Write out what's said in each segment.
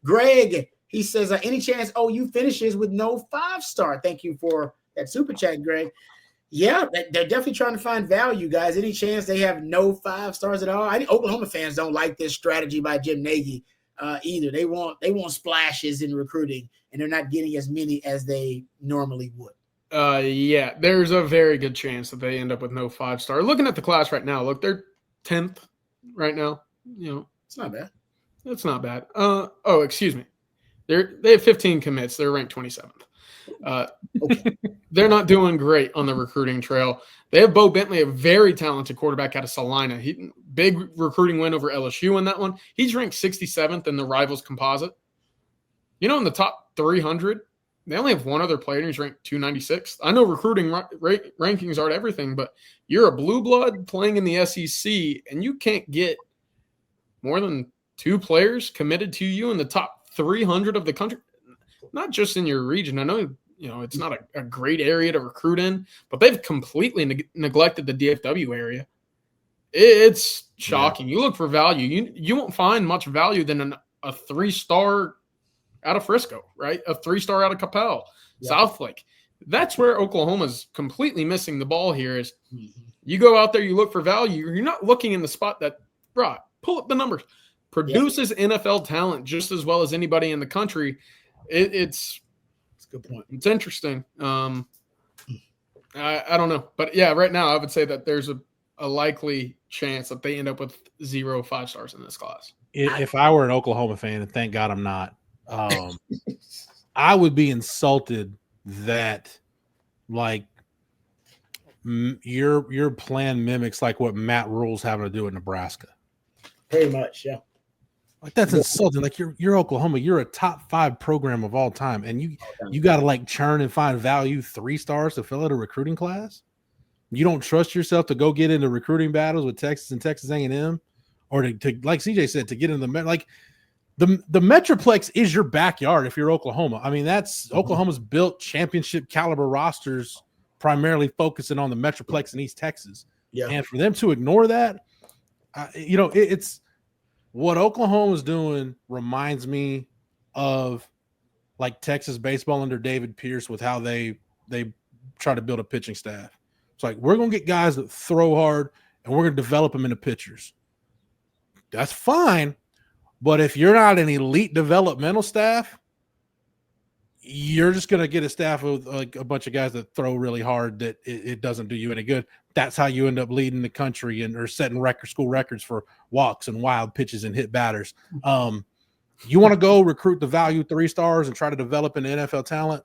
Greg, he says, any chance OU finishes with no 5-star? Thank you for that super chat, Greg. Yeah, they're definitely trying to find value, guys. Any chance they have no 5 stars at all? I think Oklahoma fans don't like this strategy by Jim Nagy either. They want splashes in recruiting, and they're not getting as many as they normally would. Yeah, there's a very good chance that they end up with no 5-star. Looking at the class right now, look, they're 10th right now. It's not bad. It's not bad. Excuse me. They have 15 commits. They're ranked 27th. Okay. They're not doing great on the recruiting trail. They have Bo Bentley, a very talented quarterback out of Salina. Big recruiting win over LSU in that one. He's ranked 67th in the Rivals composite. In the top 300, they only have one other player who's ranked 296th. I know recruiting rankings aren't everything, but you're a blue blood playing in the SEC, and you can't get more than 2 players committed to you in the top 300 of the country. Not just in your region. I know, it's not a great area to recruit in, but they've completely neglected the DFW area. It's shocking. Yeah. You look for value. You won't find much value than a 3-star out of Frisco, right? A 3-star out of Capel, Southlake. That's where Oklahoma's completely missing the ball here is you go out there, you look for value. You're not looking in the spot that, pull up the numbers, produces NFL talent just as well as anybody in the country. It's a good point. It's interesting. I don't know. But, yeah, right now I would say that there's a likely chance that they end up with 0 5-stars in this class. If I were an Oklahoma fan, and thank God I'm not, I would be insulted that, your plan mimics, what Matt Rule's having to do in Nebraska. Pretty much, yeah. That's insulting. You're Oklahoma. You're a top 5 program of all time, and you got to churn and find value 3 stars to fill out a recruiting class. You don't trust yourself to go get into recruiting battles with Texas and Texas A&M, or to like CJ said, to get in the Metroplex is your backyard if you're Oklahoma. I mean, that's Oklahoma's built championship caliber rosters primarily focusing on the Metroplex in East Texas. Yeah, and for them to ignore that, it's. What Oklahoma's doing reminds me of Texas baseball under David Pierce with how they try to build a pitching staff. It's we're going to get guys that throw hard and we're going to develop them into pitchers. That's fine. But if you're not an elite developmental staff, you're just going to get a staff of a bunch of guys that throw really hard that it doesn't do you any good. That's how you end up leading the country or setting school records for walks and wild pitches and hit batters. You want to go recruit the value 3 stars and try to develop an NFL talent?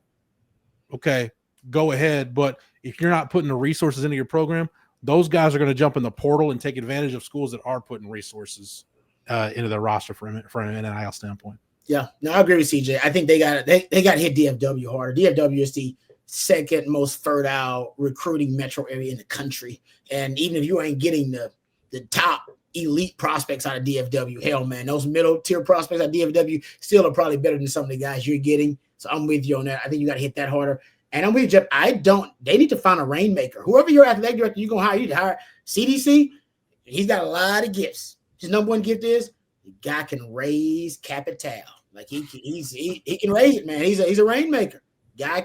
Okay, go ahead. But if you're not putting the resources into your program, those guys are going to jump in the portal and take advantage of schools that are putting resources into their roster from an NIL standpoint. Yeah, no, I agree with CJ. I think they got to hit DFW harder. DFW is the second most fertile recruiting metro area in the country. And even if you ain't getting the top elite prospects out of DFW, hell, man, those middle tier prospects out of DFW still are probably better than some of the guys you're getting. So I'm with you on that. I think you got to hit that harder. And I'm with you, Jeff. They need to find a rainmaker. Whoever your athletic director you're going to hire, you need to hire CDC. He's got a lot of gifts. His number one gift is the guy can raise capital. He can raise it, man. He's a rainmaker. Guy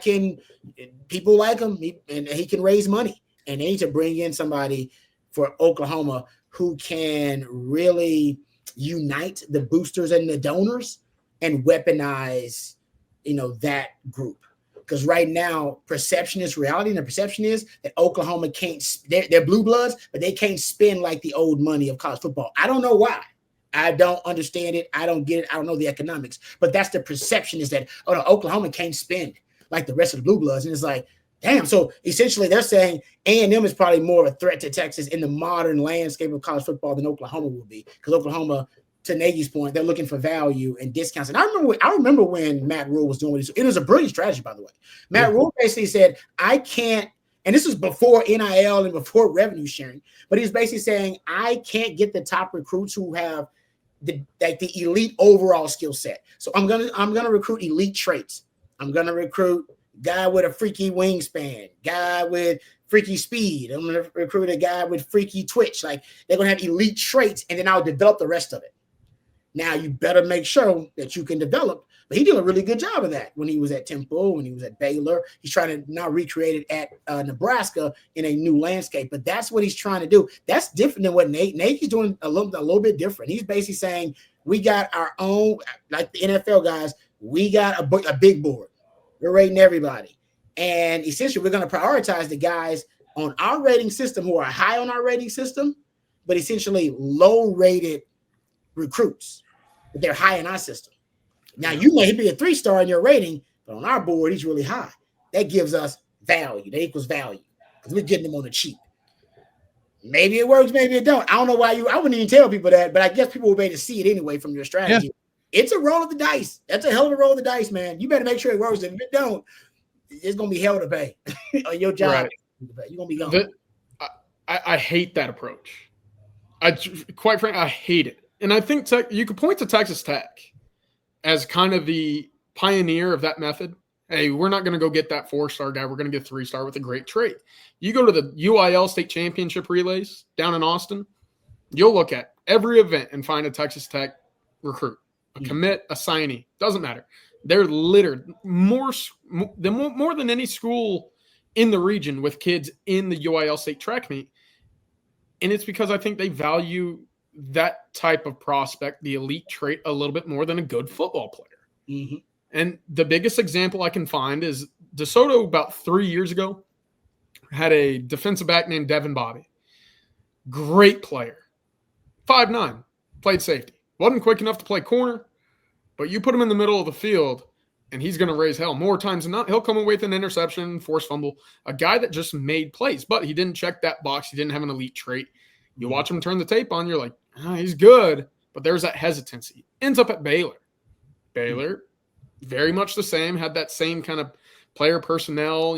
people like him, and he can raise money. And they need to bring in somebody for Oklahoma who can really unite the boosters and the donors and weaponize, that group. Because right now, perception is reality, and the perception is that Oklahoma can't. They're blue bloods, but they can't spend like the old money of college football. I don't know why. I don't understand it. I don't get it. I don't know the economics. But that's the perception, is that, no, Oklahoma can't spend like the rest of the blue bloods. And it's damn. So essentially they're saying A&M is probably more of a threat to Texas in the modern landscape of college football than Oklahoma will be. Because Oklahoma, to Nagy's point, they're looking for value and discounts. And I remember when Matt Rule was doing this. It was a brilliant strategy, by the way. Matt Rule basically said, I can't, and this was before NIL and before revenue sharing, but he's basically saying, I can't get the top recruits who have the elite overall skill set. So I'm gonna recruit elite traits. I'm gonna recruit guy with a freaky wingspan, guy with freaky speed. I'm gonna recruit a guy with freaky twitch. They're gonna have elite traits, and then I'll develop the rest of it. Now you better make sure that you can develop. But he did a really good job of that when he was at Temple, when he was at Baylor. He's trying to now recreate it at Nebraska in a new landscape. But that's what he's trying to do. That's different than what Nagy's doing a little bit different. He's basically saying we got our own, like the NFL guys, we got a big board. We're rating everybody. And essentially we're going to prioritize the guys on our rating system who are high on our rating system, but essentially low-rated recruits. But they're high in our system. Now, you may be a 3-star in your rating, but on our board, he's really high. That gives us value. That equals value because we're getting them on the cheap. Maybe it works, maybe it don't. I don't know why I wouldn't even tell people that, but I guess people will be able to see it anyway from your strategy. Yeah. It's a roll of the dice. That's a hell of a roll of the dice, man. You better make sure it works. If it don't, it's going to be hell to pay on your job. Right. You're going to be gone. I hate that approach. Quite frankly, I hate it. And I think you could point to Texas Tech as kind of the pioneer of that method. Hey, we're not going to go get that 4-star guy. We're going to get 3-star with a great trait. You go to the UIL state championship relays down in Austin, you'll look at every event and find a Texas Tech recruit, a commit, a signee. Doesn't matter. They're littered more than any school in the region with kids in the UIL state track meet. And it's because I think they value that type of prospect, the elite trait, a little bit more than a good football player. Mm-hmm. And the biggest example I can find is DeSoto about 3 years ago had a defensive back named Devin Bobby. Great player. 5'9", played safety. Wasn't quick enough to play corner, but you put him in the middle of the field and he's going to raise hell. More times than not, he'll come away with an interception, forced fumble. A guy that just made plays, but he didn't check that box. He didn't have an elite trait. You watch him turn the tape on, you're like, he's good, but there's that hesitancy. Ends up at Baylor. Baylor, very much the same, had that same kind of player personnel,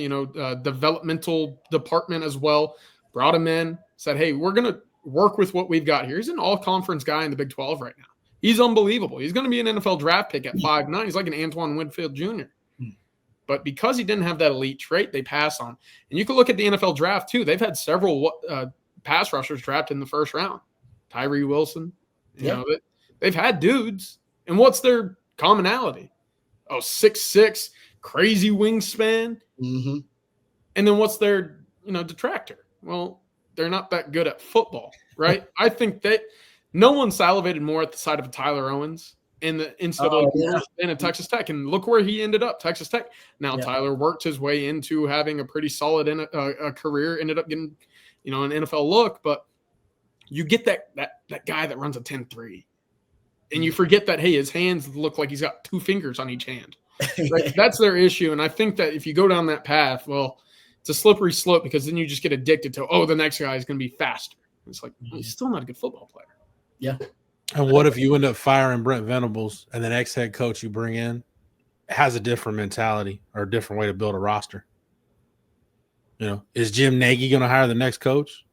developmental department as well. Brought him in, said, hey, we're going to work with what we've got here. He's an all-conference guy in the Big 12 right now. He's unbelievable. He's going to be an NFL draft pick at 5'9". He's like an Antoine Winfield Jr. But because he didn't have that elite trait, they pass on. And you can look at the NFL draft, too. They've had several pass rushers drafted in the first round. Tyree Wilson. They've had dudes. And what's their commonality? 6'6", crazy wingspan. Mm-hmm. And then what's their, detractor? Well, they're not that good at football, right? I think that no one salivated more at the side of a Tyler Owens in the NCAA than at Texas Tech. And look where he ended up, Texas Tech. Now, Tyler worked his way into having a pretty solid career, ended up getting, an NFL look. But you get that guy that runs a 10-3. And you forget that, hey, his hands look like he's got 2 fingers on each hand. Right? That's their issue. And I think that if you go down that path, well, it's a slippery slope because then you just get addicted to, the next guy is going to be faster. It's like, he's still not a good football player. Yeah. And what if you end up firing Brent Venables and the next head coach you bring in has a different mentality or a different way to build a roster? Is Jim Nagy going to hire the next coach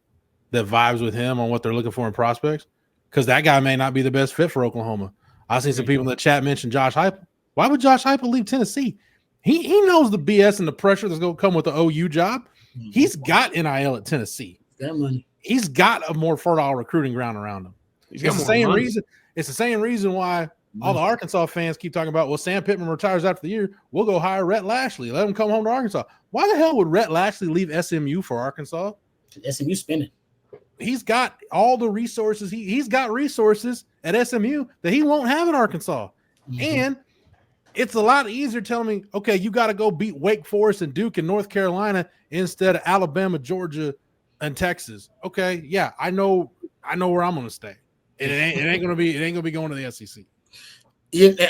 that vibes with him on what they're looking for in prospects? Because that guy may not be the best fit for Oklahoma. I've seen some people in the chat mention Josh Heupel. Why would Josh Heupel leave Tennessee? He knows the BS and the pressure that's going to come with the OU job. Mm-hmm. He's got NIL at Tennessee. That money. He's got a more fertile recruiting ground around him. It's the same reason. It's the same reason why all the Arkansas fans keep talking about, well, Sam Pittman retires after the year. We'll go hire Rhett Lashley. Let him come home to Arkansas. Why the hell would Rhett Lashley leave SMU for Arkansas? SMU spinning. He's got all the resources. He's got resources at SMU that he won't have in Arkansas. Mm-hmm. And it's a lot easier telling me, okay, you got to go beat Wake Forest and Duke and North Carolina instead of Alabama, Georgia, and Texas. Okay, yeah, I know where I'm going to stay. And it ain't gonna be going to the SEC.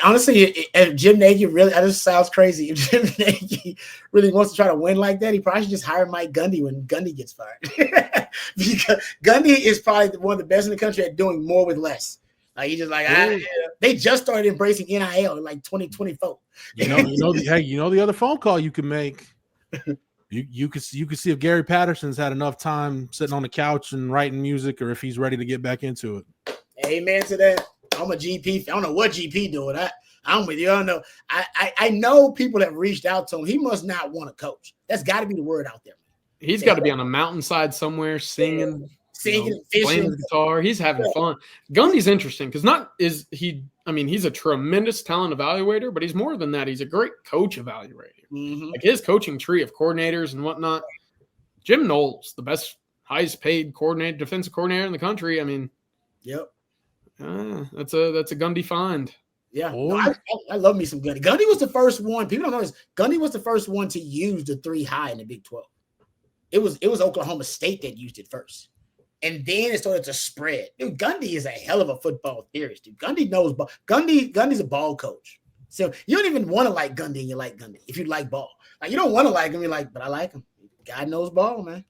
Honestly, if Jim Nagy really, that just sounds crazy. If Jim Nagy really wants to try to win like that, he probably should just hire Mike Gundy when Gundy gets fired. Because Gundy is probably one of the best in the country at doing more with less. Like he just they just started embracing NIL in like 2024. The other phone call you can make. You could see if Gary Patterson's had enough time sitting on the couch and writing music, or if he's ready to get back into it. Amen to that. I'm a GP. I don't know what GP doing. I'm with you. I don't know. I know people that reached out to him. He must not want to coach. That's got to be the word out there. He's got to be on a mountainside somewhere singing singing, and playing fishing. his guitar. He's having fun. Gundy's interesting because he's a tremendous talent evaluator, but he's more than that. He's a great coach evaluator. Mm-hmm. Like his coaching tree of coordinators and whatnot. Jim Knowles, the best, highest paid defensive coordinator in the country. I mean, yep. That's a Gundy find. Yeah, I love me some Gundy. Gundy was the first one. People don't know this. Gundy was the first one to use the 3 high in the Big 12. It was Oklahoma State that used it first, and then it started to spread. Dude, Gundy is a hell of a football theorist. Dude, Gundy knows ball. Gundy's a ball coach. So you don't even want to like Gundy, and you like Gundy if you like ball. Like you don't want to like him, you're like, but I like him. Guy knows ball, man.